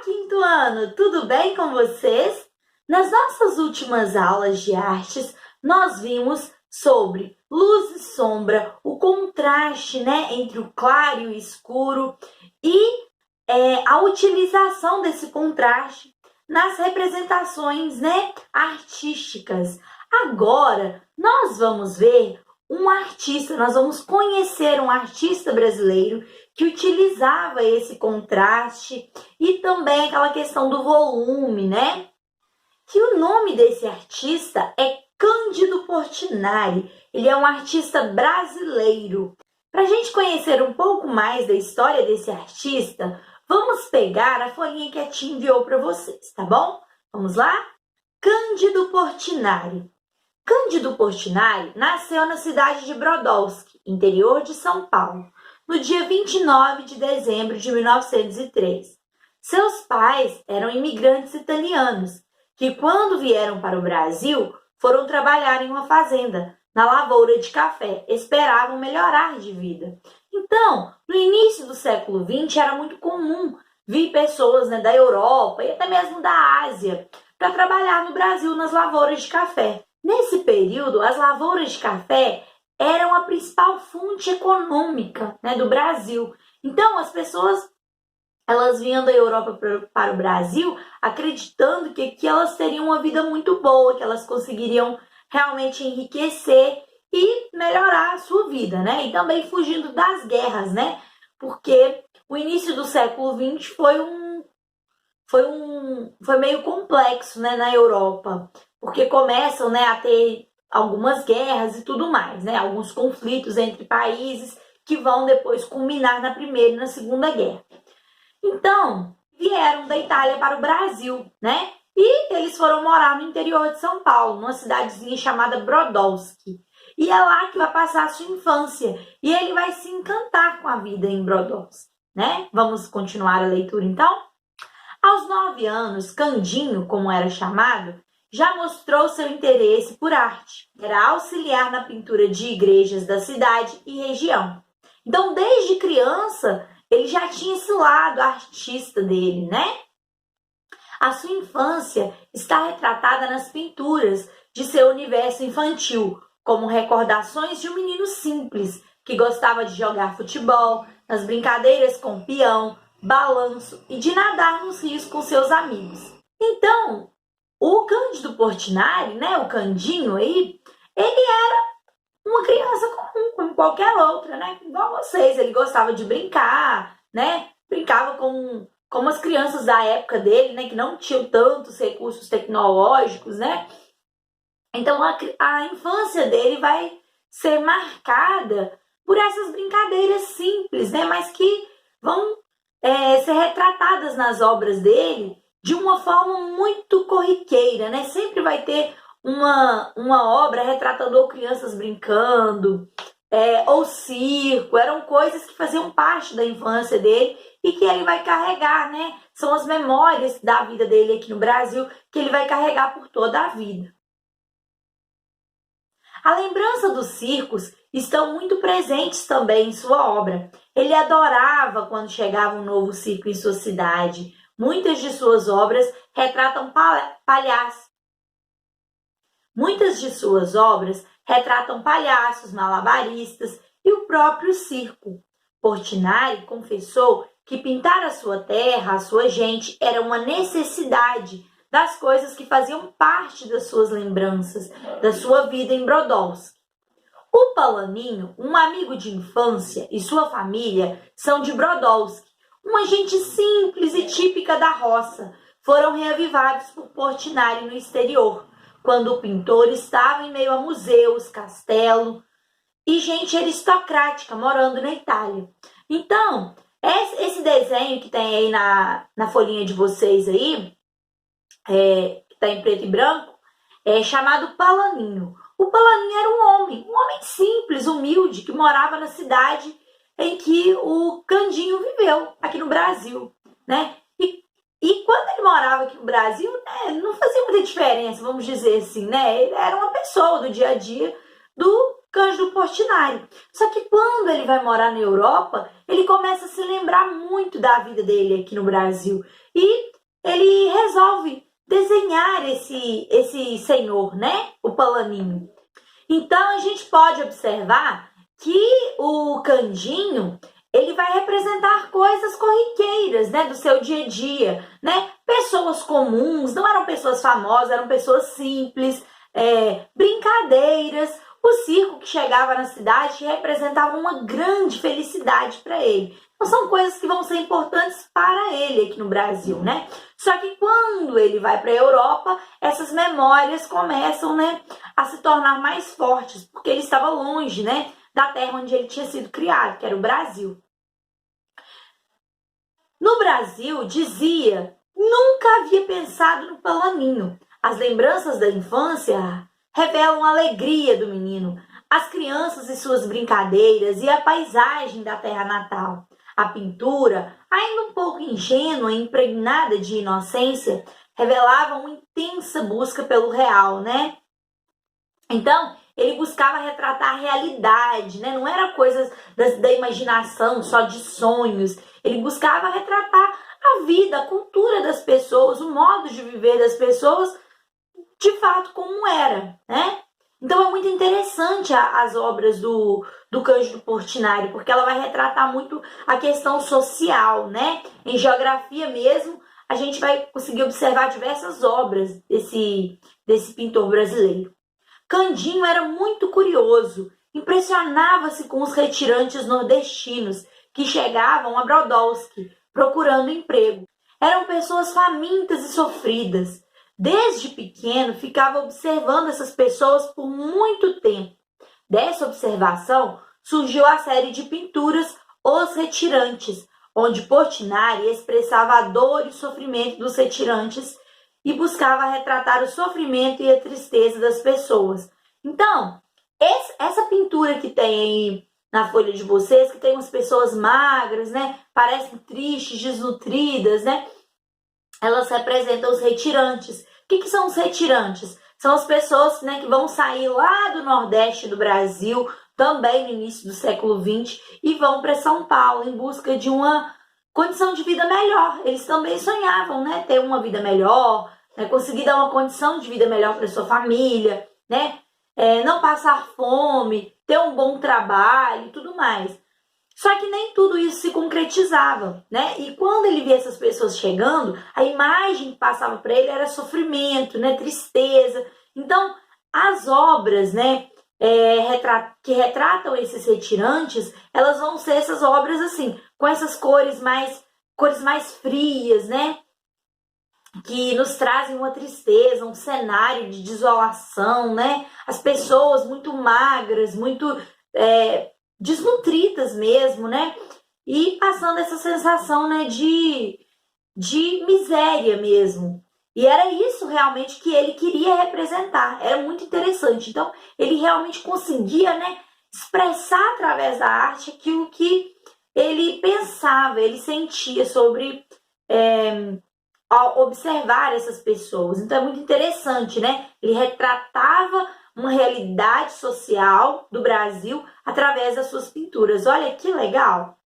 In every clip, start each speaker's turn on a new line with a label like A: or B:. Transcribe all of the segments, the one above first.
A: quinto ano, tudo bem com vocês? Nas nossas últimas aulas de artes, nós vimos sobre luz e sombra, o contraste, entre o claro e o escuro e a utilização desse contraste nas representações, artísticas. Agora, nós vamos ver nós vamos conhecer um artista brasileiro que utilizava esse contraste e também aquela questão do volume, Que o nome desse artista é Cândido Portinari. Ele é um artista brasileiro. Para a gente conhecer um pouco mais da história desse artista, vamos pegar a folhinha que a tia enviou para vocês, tá bom? Vamos lá? Cândido Portinari. Cândido Portinari nasceu na cidade de Brodowski, interior de São Paulo, no dia 29 de dezembro de 1903. Seus pais eram imigrantes italianos, que quando vieram para o Brasil, foram trabalhar em uma fazenda, na lavoura de café, esperavam melhorar de vida. Então, no início do século XX, era muito comum vir pessoas da Europa e até mesmo da Ásia para trabalhar no Brasil nas lavouras de café. Nesse período, as lavouras de café eram a principal fonte econômica do Brasil. Então, as pessoas elas vinham da Europa para o Brasil acreditando que aqui elas teriam uma vida muito boa, que elas conseguiriam realmente enriquecer e melhorar a sua vida, E também fugindo das guerras, Porque o início do século XX foi meio complexo, na Europa, porque começam, a ter algumas guerras e tudo mais, Alguns conflitos entre países que vão depois culminar na Primeira e na Segunda Guerra. Então, vieram da Itália para o Brasil, E eles foram morar no interior de São Paulo, numa cidadezinha chamada Brodowski. E é lá que vai passar a sua infância. E ele vai se encantar com a vida em Brodowski, Vamos continuar a leitura, então? Aos 9 anos, Candinho, como era chamado, já mostrou seu interesse por arte. Era auxiliar na pintura de igrejas da cidade e região. Então, desde criança, ele já tinha esse lado artista dele, A sua infância está retratada nas pinturas de seu universo infantil, como recordações de um menino simples que gostava de jogar futebol, nas brincadeiras com peão, balanço e de nadar nos rios com seus amigos. Então, o Cândido Portinari, o Candinho aí, ele era uma criança comum, como qualquer outra, Igual vocês, ele gostava de brincar, Brincava como as crianças da época dele, que não tinham tantos recursos tecnológicos, Então, a infância dele vai ser marcada por essas brincadeiras simples, Mas que vão ser retratadas nas obras dele de uma forma muito corriqueira, Sempre vai ter uma obra retratando ou crianças brincando, ou circo, eram coisas que faziam parte da infância dele e que ele vai carregar, São as memórias da vida dele aqui no Brasil que ele vai carregar por toda a vida. A lembrança dos circos estão muito presentes também em sua obra. Ele adorava quando chegava um novo circo em sua cidade. Muitas de suas obras retratam palhaços. Muitas de suas obras retratam palhaços, malabaristas e o próprio circo. Portinari confessou que pintar a sua terra, a sua gente, era uma necessidade das coisas que faziam parte das suas lembranças, da sua vida em Brodowski. O Palaninho, um amigo de infância, e sua família são de Brodowski, uma gente simples e típica da roça, foram reavivados por Portinari no exterior, quando o pintor estava em meio a museus, castelo e gente aristocrática morando na Itália. Então, esse desenho que tem aí na folhinha de vocês aí, que está em preto e branco, é chamado Palaninho. O Palaninho era um homem simples, humilde, que morava na cidade em que o Candinho viveu, aqui no Brasil, E quando ele morava aqui no Brasil, não fazia muita diferença, vamos dizer assim, Ele era uma pessoa do dia a dia Cândido Portinari. Só que quando ele vai morar na Europa, ele começa a se lembrar muito da vida dele aqui no Brasil. E ele resolve desenhar esse senhor, né? O Palaninho. Então a gente pode observar que o Candinho, ele vai representar coisas corriqueiras, né, do seu dia a dia, né? Pessoas comuns, não eram pessoas famosas, eram pessoas simples, brincadeiras. O circo que chegava na cidade representava uma grande felicidade para ele. Então são coisas que vão ser importantes para ele aqui no Brasil, né? Só que quando ele vai para a Europa, essas memórias começam, né, a se tornar mais fortes, porque ele estava longe, né, da terra onde ele tinha sido criado, que era o Brasil. No Brasil, dizia, nunca havia pensado no Palaninho. As lembranças da infância revelam a alegria do menino, as crianças e suas brincadeiras e a paisagem da terra natal. A pintura, ainda um pouco ingênua e impregnada de inocência, revelava uma intensa busca pelo real, né? Então, ele buscava retratar a realidade, né? Não era coisas da imaginação, só de sonhos. Ele buscava retratar a vida, a cultura das pessoas, o modo de viver das pessoas, de fato, como era, né? Então, é muito interessante as obras do Cândido Portinari, porque ela vai retratar muito a questão social, né? Em geografia mesmo, a gente vai conseguir observar diversas obras desse pintor brasileiro. Candinho era muito curioso, impressionava-se com os retirantes nordestinos que chegavam a Brodowski procurando emprego. Eram pessoas famintas e sofridas. Desde pequeno, ficava observando essas pessoas por muito tempo. Dessa observação, surgiu a série de pinturas Os Retirantes, onde Portinari expressava a dor e o sofrimento dos retirantes e buscava retratar o sofrimento e a tristeza das pessoas. Então, essa pintura que tem aí na folha de vocês, que tem umas pessoas magras, né? Parecem tristes, desnutridas, né? Elas representam os retirantes. O que são os retirantes? São as pessoas, né, que vão sair lá do Nordeste do Brasil, também no início do século XX, e vão para São Paulo em busca de uma condição de vida melhor. Eles também sonhavam, né, ter uma vida melhor, né, conseguir dar uma condição de vida melhor para sua família, né, não passar fome, ter um bom trabalho e tudo mais. Só que nem tudo isso se concretizava, né? E quando ele via essas pessoas chegando, a imagem que passava para ele era sofrimento, né? Tristeza. Então, as obras, né, que retratam esses retirantes, elas vão ser essas obras assim, com essas cores mais frias, né? Que nos trazem uma tristeza, um cenário de desolação, né? As pessoas muito magras, muito desnutridas mesmo, né? E passando essa sensação, né, de miséria mesmo. E era isso realmente que ele queria representar. Era muito interessante. Então, ele realmente conseguia, né, expressar através da arte aquilo que ele pensava, ele sentia sobre ao observar essas pessoas. Então, é muito interessante, né? Ele retratava uma realidade social do Brasil através das suas pinturas. Olha que legal!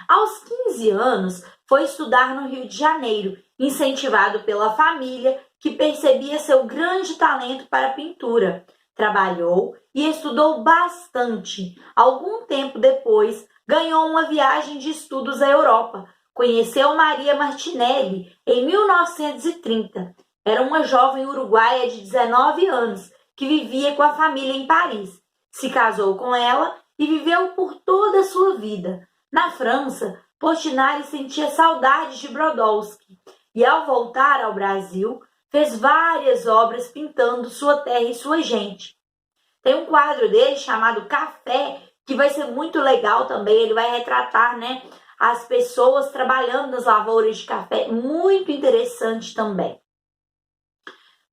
A: Aos 15 anos, foi estudar no Rio de Janeiro, incentivado pela família, que percebia seu grande talento para a pintura. Trabalhou e estudou bastante. Algum tempo depois, ganhou uma viagem de estudos à Europa. Conheceu Maria Martinelli em 1930. Era uma jovem uruguaia de 19 anos, que vivia com a família em Paris. Se casou com ela e viveu por toda a sua vida. Na França, Portinari sentia saudades de Brodowski e, ao voltar ao Brasil, fez várias obras pintando sua terra e sua gente. Tem um quadro dele chamado Café, que vai ser muito legal também. Ele vai retratar, né, as pessoas trabalhando nas lavouras de café. Muito interessante também.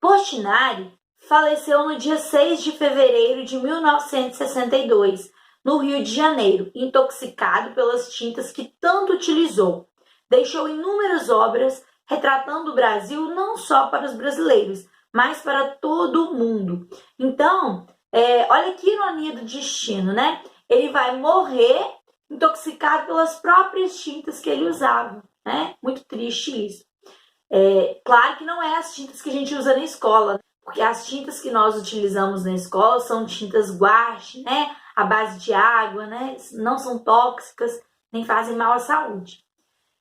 A: Portinari faleceu no dia 6 de fevereiro de 1962, no Rio de Janeiro, intoxicado pelas tintas que tanto utilizou. Deixou inúmeras obras retratando o Brasil não só para os brasileiros, mas para todo o mundo. Então, Olha que ironia do destino, né? Ele vai morrer intoxicado pelas próprias tintas que ele usava, né? Muito triste isso. Claro que não é as tintas que a gente usa na escola, porque as tintas que nós utilizamos na escola são tintas guache, né? À base de água, né? Não são tóxicas, nem fazem mal à saúde.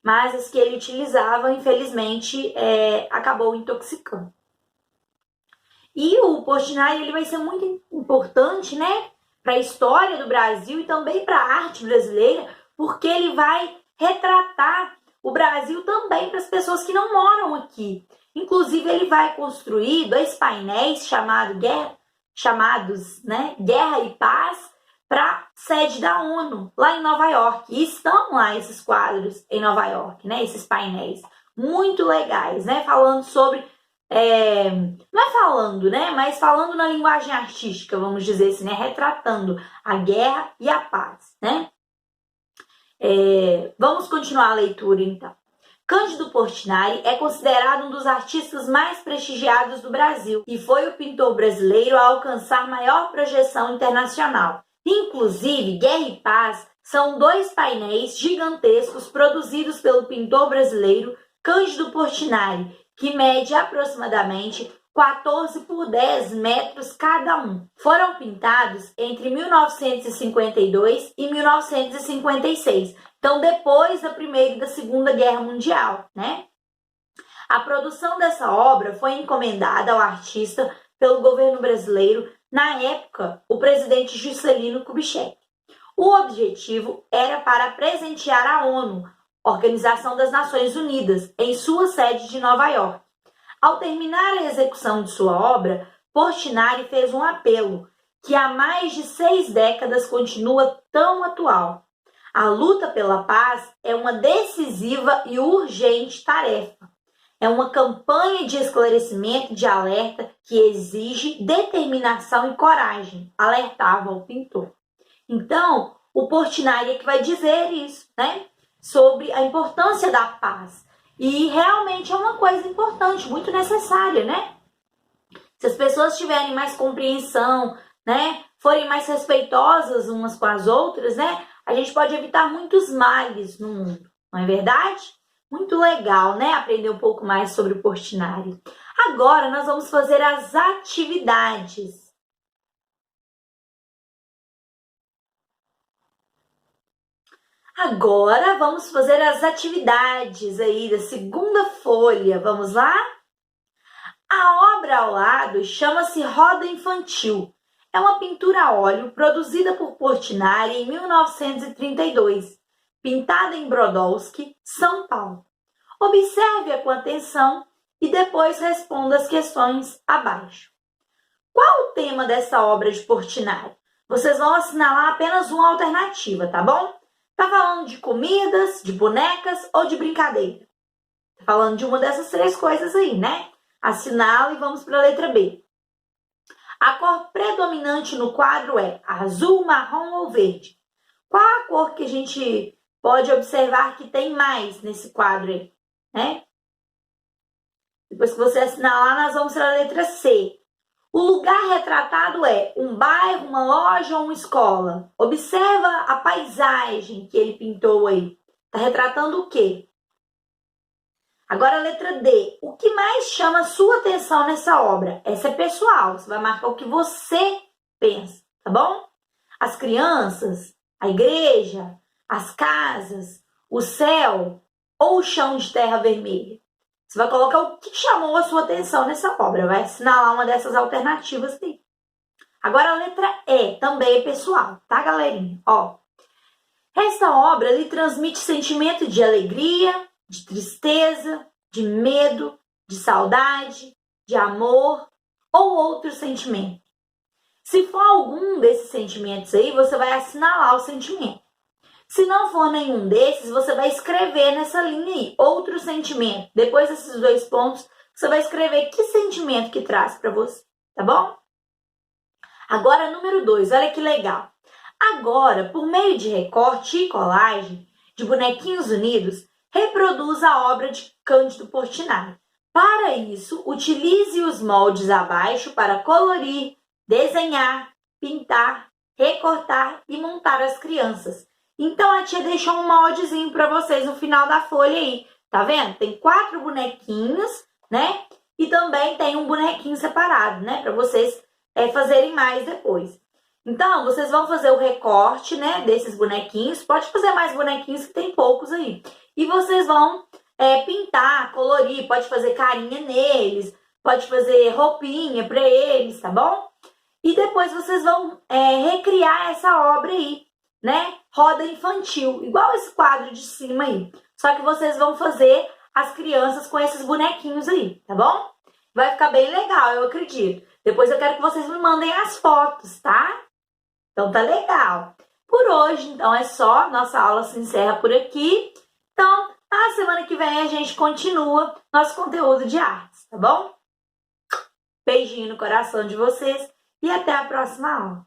A: Mas as que ele utilizava, infelizmente, acabou intoxicando. E o Portinari ele vai ser muito importante, né, para a história do Brasil e também para a arte brasileira, porque ele vai retratar o Brasil também para as pessoas que não moram aqui. Inclusive, ele vai construir 2 painéis chamados Guerra e Paz, para a sede da ONU, lá em Nova York. E estão lá esses quadros em Nova York, né, esses painéis muito legais, né, falando sobre não é falando, né? Mas falando na linguagem artística, vamos dizer assim, né? Retratando a guerra e a paz, né? Vamos continuar a leitura, então. Cândido Portinari é considerado um dos artistas mais prestigiados do Brasil e foi o pintor brasileiro a alcançar maior projeção internacional. Inclusive, Guerra e Paz são 2 painéis gigantescos produzidos pelo pintor brasileiro Cândido Portinari, que mede aproximadamente 14 por 10 metros cada um. Foram pintados entre 1952 e 1956, então depois da Primeira e da Segunda Guerra Mundial, né? A produção dessa obra foi encomendada ao artista pelo governo brasileiro, na época, o presidente Juscelino Kubitschek. O objetivo era para presentear a ONU, Organização das Nações Unidas, em sua sede de Nova York. Ao terminar a execução de sua obra, Portinari fez um apelo que há mais de 6 décadas continua tão atual. A luta pela paz é uma decisiva e urgente tarefa. É uma campanha de esclarecimento e de alerta que exige determinação e coragem, alertava o pintor. Então, o Portinari é que vai dizer isso, né? Sobre a importância da paz. E realmente é uma coisa importante, muito necessária, né? Se as pessoas tiverem mais compreensão, né? Forem mais respeitosas umas com as outras, né? A gente pode evitar muitos males no mundo, não é verdade? Muito legal, né? Aprender um pouco mais sobre o Portinari. Agora nós vamos fazer as atividades. Agora vamos fazer as atividades aí da segunda folha. Vamos lá? A obra ao lado chama-se Roda Infantil. É uma pintura a óleo produzida por Portinari em 1932, pintada em Brodowski, São Paulo. Observe-a com atenção e depois responda as questões abaixo. Qual o tema dessa obra de Portinari? Vocês vão assinalar apenas uma alternativa, tá bom? Tá falando de comidas, de bonecas ou de brincadeira? Tá falando de uma dessas 3 coisas aí, né? Assinala e vamos para a letra B. A cor predominante no quadro é azul, marrom ou verde? Qual a cor que a gente pode observar que tem mais nesse quadro aí, né? Depois que você assinalar, nós vamos para a letra C. O lugar retratado é um bairro, uma loja ou uma escola? Observa a paisagem que ele pintou aí. Está retratando o quê? Agora a letra D. O que mais chama a sua atenção nessa obra? Essa é pessoal. Você vai marcar o que você pensa, tá bom? As crianças, a igreja, as casas, o céu ou o chão de terra vermelha? Você vai colocar o que chamou a sua atenção nessa obra. Vai assinalar uma dessas alternativas aí. Agora a letra E, também é pessoal, tá, galerinha? Ó, essa obra lhe transmite sentimento de alegria, de tristeza, de medo, de saudade, de amor ou outro sentimento. Se for algum desses sentimentos aí, você vai assinalar o sentimento. Se não for nenhum desses, você vai escrever nessa linha aí, outro sentimento. Depois desses 2 pontos, você vai escrever que sentimento que traz para você, tá bom? Agora, número 2, olha que legal. Agora, por meio de recorte e colagem de bonequinhos unidos, reproduz a obra de Cândido Portinari. Para isso, utilize os moldes abaixo para colorir, desenhar, pintar, recortar e montar as crianças. Então a tia deixou um moldezinho para vocês no final da folha aí. Tá vendo? Tem 4 bonequinhos, né? E também tem um bonequinho separado, né? Para vocês fazerem mais depois. Então, vocês vão fazer o recorte, né? Desses bonequinhos. Pode fazer mais bonequinhos, que tem poucos aí. E vocês vão pintar, colorir. Pode fazer carinha neles. Pode fazer roupinha para eles, tá bom? E depois vocês vão recriar essa obra aí, né? Roda infantil, igual esse quadro de cima aí. Só que vocês vão fazer as crianças com esses bonequinhos aí, tá bom? Vai ficar bem legal, eu acredito. Depois eu quero que vocês me mandem as fotos, tá? Então tá legal. Por hoje, então, é só. Nossa aula se encerra por aqui. Então, na semana que vem a gente continua nosso conteúdo de artes, tá bom? Beijinho no coração de vocês e até a próxima aula.